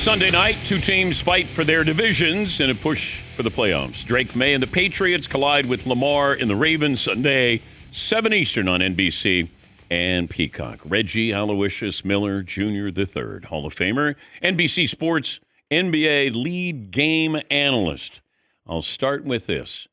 Sunday night, two teams fight for their divisions in a push for the playoffs. Drake May and the Patriots collide with Lamar and the Ravens Sunday, 7 Eastern on NBC and Peacock. Reggie Aloysius Miller Jr. III, Hall of Famer, NBC Sports NBA lead game analyst. I'll start with this.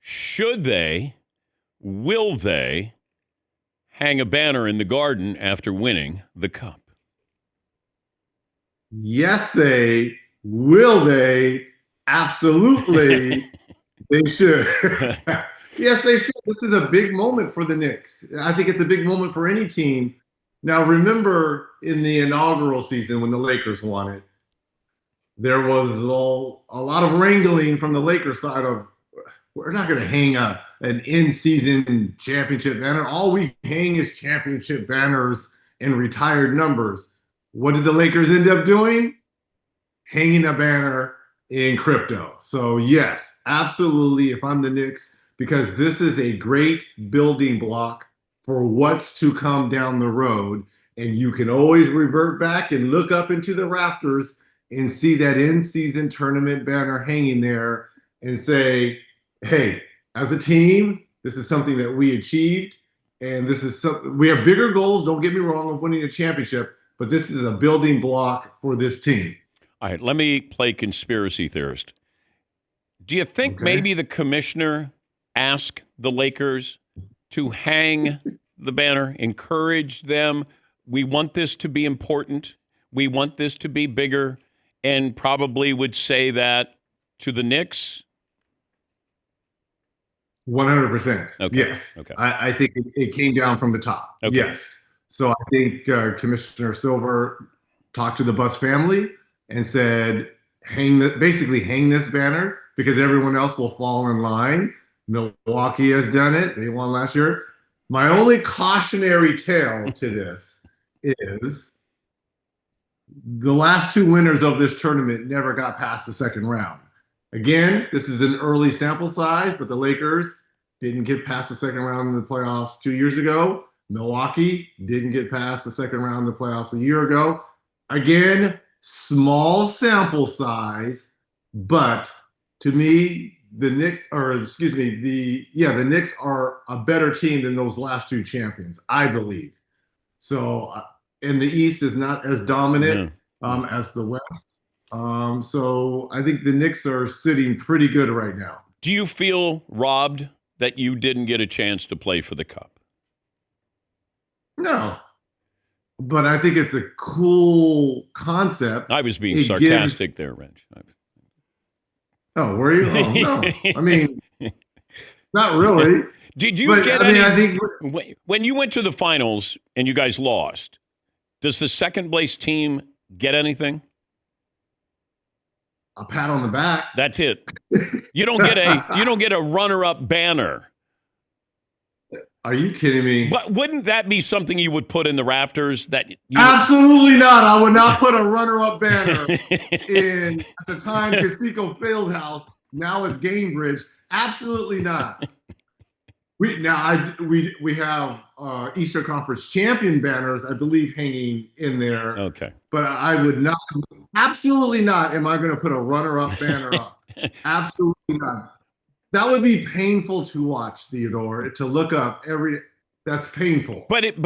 Should they, will they, hang a banner in the Garden after winning the Cup? Yes, they will. They absolutely they should. Yes, they should. This is a big moment for the Knicks. I think it's a big moment for any team. Now, remember in the inaugural season when the Lakers won it, there was a lot of wrangling from the Lakers side of, we're not going to hang an in-season championship banner. All we hang is championship banners and retired numbers. What did the Lakers end up doing? Hanging a banner in crypto. So yes, absolutely, if I'm the Knicks, because this is a great building block for what's to come down the road. And you can always revert back and look up into the rafters and see that in-season tournament banner hanging there and say, hey, as a team, this is something that we achieved. And this is we have bigger goals, don't get me wrong, of winning a championship. But this is a building block for this team. All right, let me play conspiracy theorist. Do you think maybe the commissioner asked the Lakers to hang the banner, encourage them? We want this to be important. We want this to be bigger, and probably would say that to the Knicks? 100%. Okay. Yes. Okay. I think it came down from the top. Okay. Yes. So I think Commissioner Silver talked to the Buss family and said, basically hang this banner because everyone else will fall in line. Milwaukee has done it. They won last year. My only cautionary tale to this is the last two winners of this tournament never got past the second round. Again, this is an early sample size, but the Lakers didn't get past the second round in the playoffs 2 years ago. Milwaukee didn't get past the second round of the playoffs a year ago. Again, small sample size, but to me, the Knicks are a better team than those last two champions, I believe. So, and the East is not as dominant as the West. So I think the Knicks are sitting pretty good right now. Do you feel robbed that you didn't get a chance to play for the Cup? No, but I think it's a cool concept. I was being sarcastic there, Reg. Oh, were you? Oh, no. I mean, not really. Did you get any? I think when you went to the finals and you guys lost, does the second place team get anything? A pat on the back. That's it. You don't get a runner-up banner. Are you kidding me? But wouldn't that be something you would put in the rafters? Absolutely not. I would not put a runner-up banner in, at the time, Casico Fieldhouse. Now it's Gamebridge. Absolutely not. We have Eastern Conference champion banners, I believe, hanging in there. Okay. But I would not, absolutely not, am I going to put a runner-up banner up. Absolutely not. That would be painful to watch, Theodore, to look up that's painful. But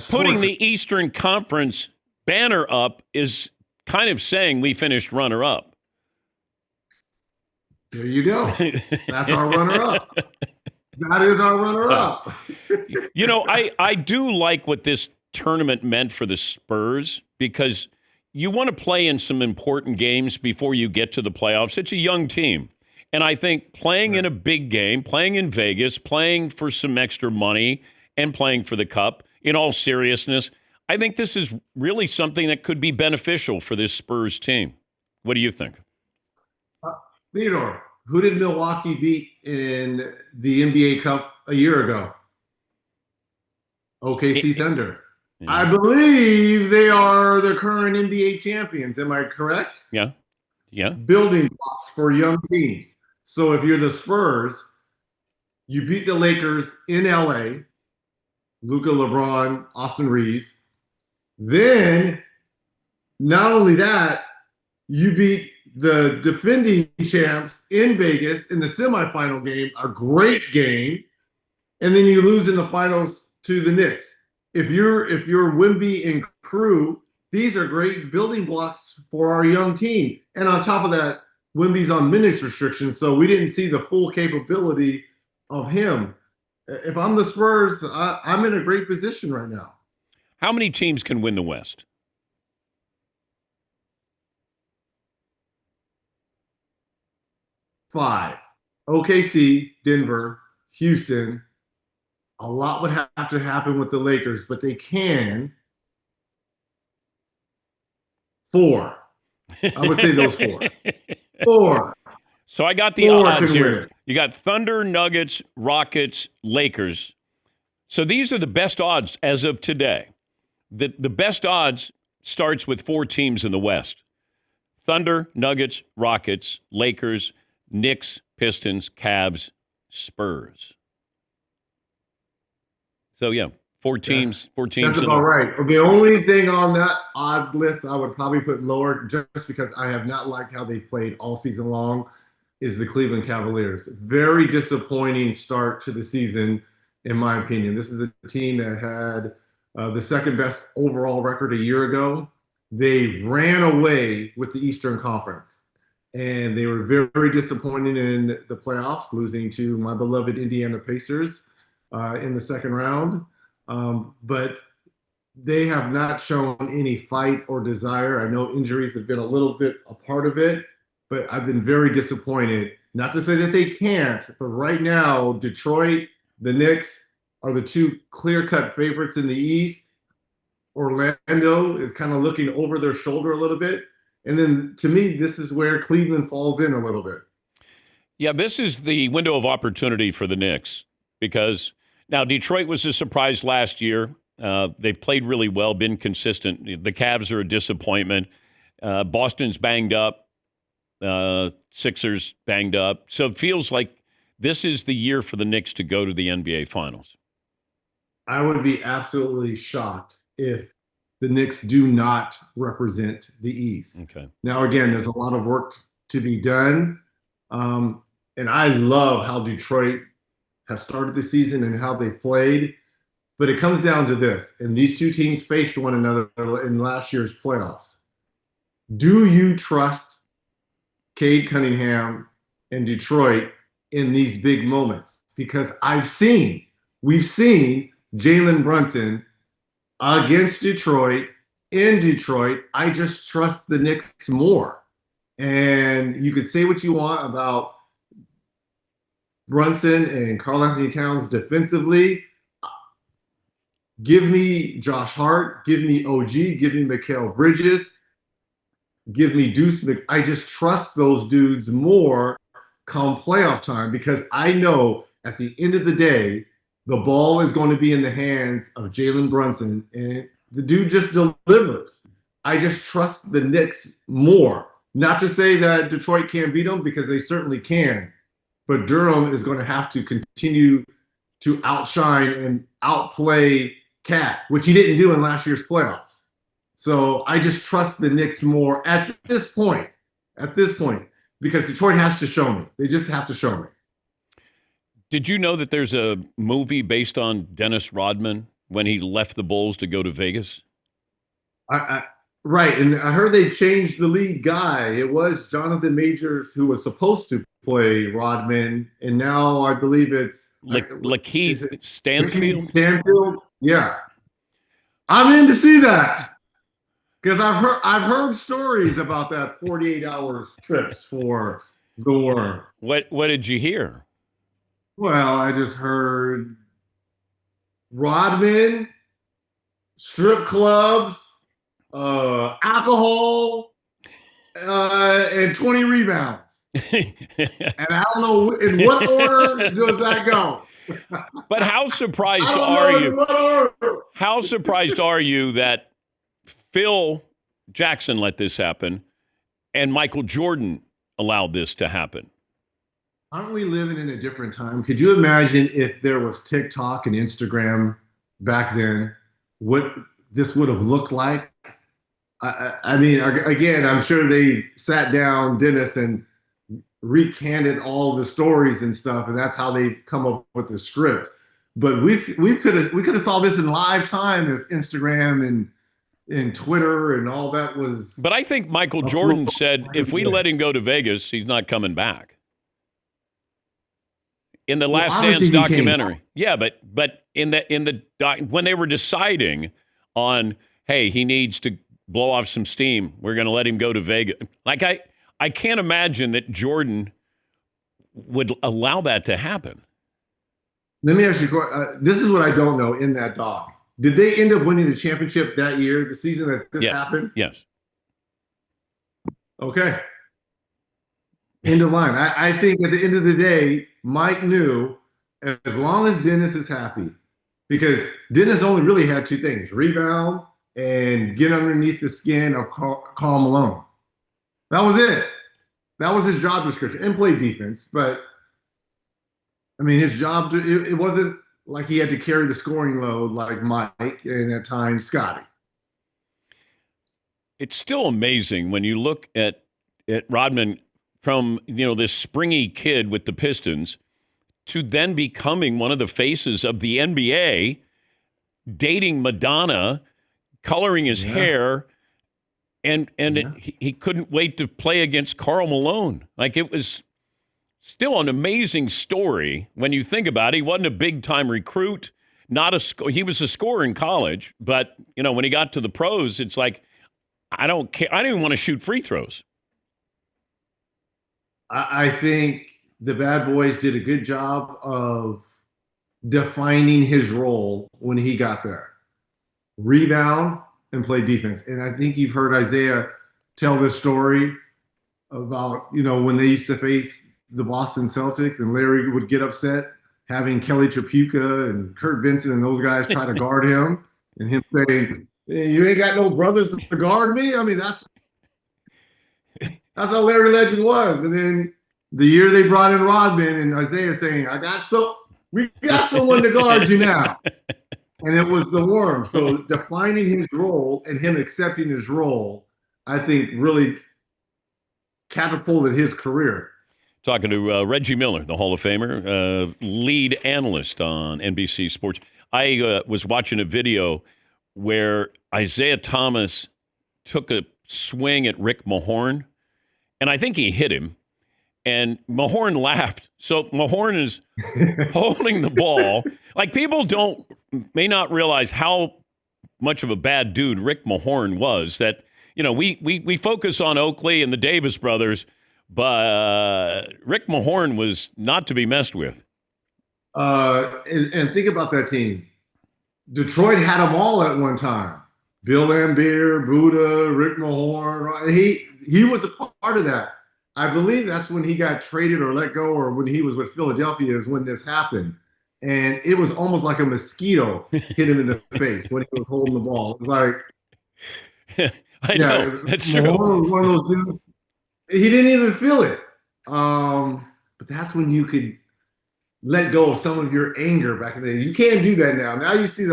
putting the Eastern Conference banner up is kind of saying we finished runner-up. There you go. That's our runner-up. That is our runner-up. You know, I do like what this tournament meant for the Spurs because you want to play in some important games before you get to the playoffs. It's a young team. And I think playing in a big game, playing in Vegas, playing for some extra money, and playing for the Cup, in all seriousness, I think this is really something that could be beneficial for this Spurs team. What do you think? Theodore, who did Milwaukee beat in the NBA Cup a year ago? OKC Thunder. Yeah. I believe they are the current NBA champions. Am I correct? Yeah. Yeah. Building blocks for young teams. So if you're the Spurs, you beat the Lakers in LA, Luka, LeBron, Austin Reeves. Then, not only that, You beat the defending champs in Vegas in the semifinal game, a great game, and then you lose in the finals to the Knicks. If you're Wimby and crew, these are great building blocks for our young team. And on top of that, Wimby's on minutes restrictions, so we didn't see the full capability of him. If I'm the Spurs, I'm in a great position right now. How many teams can win the West? 5. OKC, Denver, Houston. A lot would have to happen with the Lakers, but they can. 4. I would say those 4. 4. So I got the 4 odds can win here. it. You got Thunder, Nuggets, Rockets, Lakers. So these are the best odds as of today. The best odds starts with 4 teams in the West. Thunder, Nuggets, Rockets, Lakers, Knicks, Pistons, Cavs, Spurs. So, yeah, 4 teams. 4 teams. That's about right. The only thing on that odds list I would probably put lower, just because I have not liked how they played all season long, is the Cleveland Cavaliers. Very disappointing start to the season, in my opinion. This is a team that had the second best overall record a year ago. They ran away with the Eastern Conference, and they were very, very disappointed in the playoffs, losing to my beloved Indiana Pacers in the second round. But they have not shown any fight or desire. I know injuries have been a little bit a part of it, but I've been very disappointed. Not to say that they can't, but right now, Detroit, the Knicks are the 2 clear-cut favorites in the East. Orlando is kind of looking over their shoulder a little bit. And then, to me, this is where Cleveland falls in a little bit. Yeah, this is the window of opportunity for the Knicks because now Detroit was a surprise last year. They've played really well, been consistent. The Cavs are a disappointment. Boston's banged up. Sixers banged up. So it feels like this is the year for the Knicks to go to the NBA Finals. I would be absolutely shocked if the Knicks do not represent the East. Okay. Now, again, there's a lot of work to be done. And I love how Detroit has started the season and how they played. But it comes down to this, and these 2 teams faced one another in last year's playoffs. Do you trust Cade Cunningham and Detroit in these big moments? Because we've seen Jalen Brunson against Detroit, in Detroit. I just trust the Knicks more. And you could say what you want about Brunson and Karl-Anthony Towns defensively. Give me Josh Hart, give me OG, give me Mikal Bridges, give me Deuce. I just trust those dudes more come playoff time because I know at the end of the day, the ball is going to be in the hands of Jalen Brunson, and the dude just delivers. I just trust the Knicks more. Not to say that Detroit can't beat them, because they certainly can, but Durham is going to have to continue to outshine and outplay Cat, which he didn't do in last year's playoffs. So I just trust the Knicks more at this point, because Detroit has to show me. They just have to show me. Did you know that there's a movie based on Dennis Rodman when he left the Bulls to go to Vegas? Right, and I heard they changed the lead guy. It was Jonathan Majors who was supposed to play Rodman, and now I believe it's Lakeith Stanfield. Stanfield, yeah. I'm in to see that because I've heard stories about that 48-hour trips for the Worm. What did you hear? Well, I just heard Rodman, strip clubs, alcohol, and 20 rebounds. And I don't know in what order does that go. But how surprised are you? How surprised are you that Phil Jackson let this happen and Michael Jordan allowed this to happen? Aren't we living in a different time? Could you imagine if there was TikTok and Instagram back then, what this would have looked like? I mean, again, I'm sure they sat down, Dennis, and recanted all the stories and stuff, and that's how they come up with the script. But we could have saw this in live time if Instagram and Twitter and all that was. But I think Michael Jordan said if we let him go to Vegas, he's not coming back. In the Last Dance documentary. Yeah, but when they were deciding on, hey, he needs to blow off some steam, we're going to let him go to Vegas. Like I can't imagine that Jordan would allow that to happen. Let me ask you, this is what I don't know in that doc. Did they end up winning the championship that year, the season that this happened? Yes. Okay. End of line. I think at the end of the day, Mike knew as long as Dennis is happy, because Dennis only really had two things: rebound and get underneath the skin of Karl Malone. That was it. That was his job description, and play defense. But I mean, his job, it wasn't like he had to carry the scoring load like Mike and at times Scotty. It's still amazing when you look at Rodman from, this springy kid with the Pistons to then becoming one of the faces of the NBA, dating Madonna, coloring his hair, and he couldn't wait to play against Karl Malone. Like, it was still an amazing story when you think about it. He wasn't a big-time recruit, he was a scorer in college, but, when he got to the pros, it's like, I don't care. I don't even want to shoot free throws. I think the Bad Boys did a good job of defining his role when he got there. Rebound and play defense. And I think you've heard Isaiah tell this story about, when they used to face the Boston Celtics and Larry would get upset having Kelly Tripucka and Kurt Benson and those guys try to guard him, and him saying, hey, you ain't got no brothers to guard me? I mean, that's how Larry Legend was. And then the year they brought in Rodman, and Isaiah saying, we got someone to guard you now. And it was the Worm. So defining his role and him accepting his role, I think really catapulted his career. Talking to Reggie Miller, the Hall of Famer, lead analyst on NBC Sports. I was watching a video where Isaiah Thomas took a swing at Rick Mahorn, and I think he hit him, and Mahorn laughed. So Mahorn is holding the ball. Like, people may not realize how much of a bad dude Rick Mahorn was. That, we focus on Oakley and the Davis brothers, but Rick Mahorn was not to be messed with. And think about that team. Detroit had them all at one time. Bill Laimbeer, Buddha, Rick Mahorn. He was a part of that. I believe that's when he got traded or let go, or when he was with Philadelphia is when this happened. And it was almost like a mosquito hit him in the face when he was holding the ball. It was like, I know, that's true. Mahorn was one of those dudes. He didn't even feel it. But that's when you could let go of some of your anger back in the day. You can't do that now. Now you see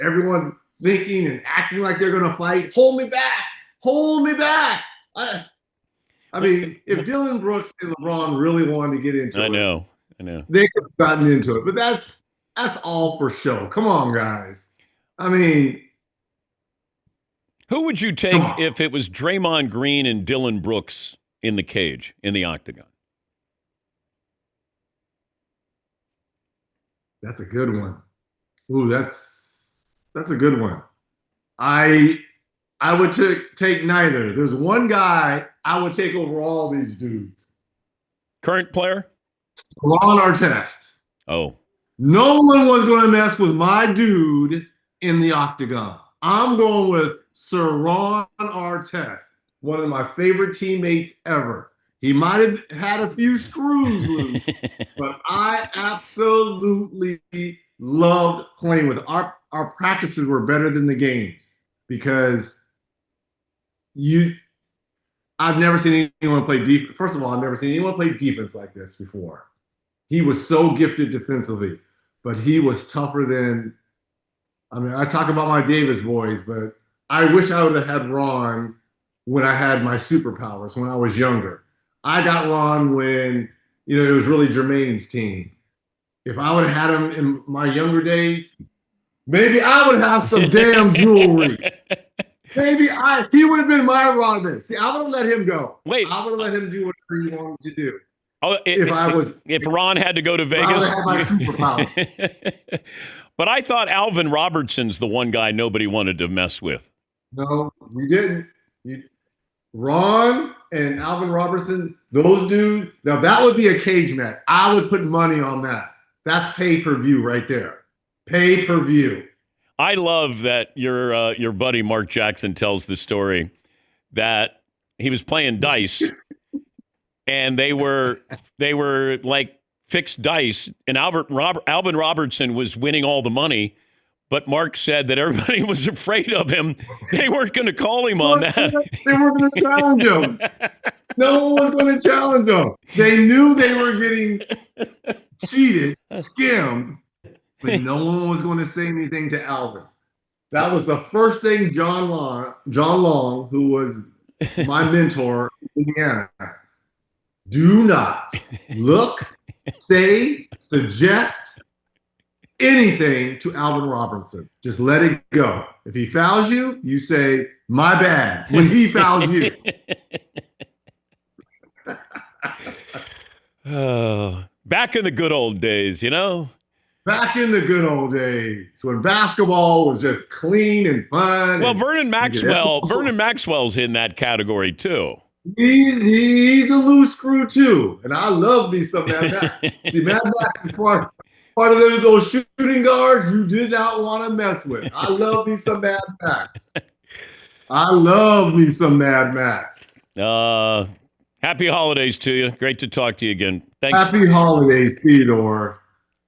everyone thinking and acting like they're going to fight. Hold me back. Hold me back. I mean, if Dylan Brooks and LeBron really wanted to get into it. I know. They could have gotten into it. But that's all for show. Come on, guys. I mean. Who would you take if it was Draymond Green and Dylan Brooks in the cage, in the octagon? That's a good one. Ooh, that's a good one. I would take neither. There's one guy I would take over all these dudes. Current player? Ron Artest. Oh. No one was going to mess with my dude in the octagon. I'm going with Sir Ron Artest, one of my favorite teammates ever. He might have had a few screws loose, but I absolutely loved playing with him. Our practices were better than the games because I've never seen anyone play defense. First of all, I've never seen anyone play defense like this before. He was so gifted defensively, but he was tougher than, I talk about my Davis boys, but I wish I would have had Ron when I had my superpowers when I was younger. I got Ron when, it was really Jermaine's team. If I would have had him in my younger days, maybe I would have some damn jewelry. He would have been my Rodman. See, I would have let him go. Wait. I would have let him do whatever he wanted to do. Oh, if Ron had to go to Vegas, I would have my superpower. But I thought Alvin Robertson's the one guy nobody wanted to mess with. No, we didn't. Ron and Alvin Robertson, those dudes. Now that would be a cage match. I would put money on that. That's pay-per-view right there. Pay-per-view. I love that your buddy Mark Jackson tells the story that he was playing dice and they were like fixed dice, and Alvin Robertson was winning all the money, but Mark said that everybody was afraid of him. They weren't going to call him on that. They weren't going to challenge him. No one was going to challenge him. They knew they were getting cheated, skimmed, but no one was going to say anything to Alvin. That was the first thing John Long, who was my mentor in Indiana, do not look, say, suggest anything to Alvin Robertson. Just let it go. If he fouls you, you say, my bad, when he fouls you. Oh, back in the good old days, Back in the good old days when basketball was just clean and fun. Well, Vernon Maxwell's in that category too. He's a loose screw too, and I love me some Mad Max. See, Mad Max is part of those shooting guards you did not want to mess with. I love me some Mad Max. Happy holidays to you. Great to talk to you again. Thanks. Happy holidays, Theodore.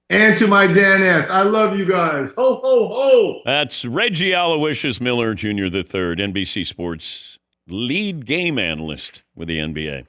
And to my Danettes, I love you guys. Ho, ho, ho. That's Reggie Aloysius Miller Jr. III, NBC Sports lead game analyst with the NBA.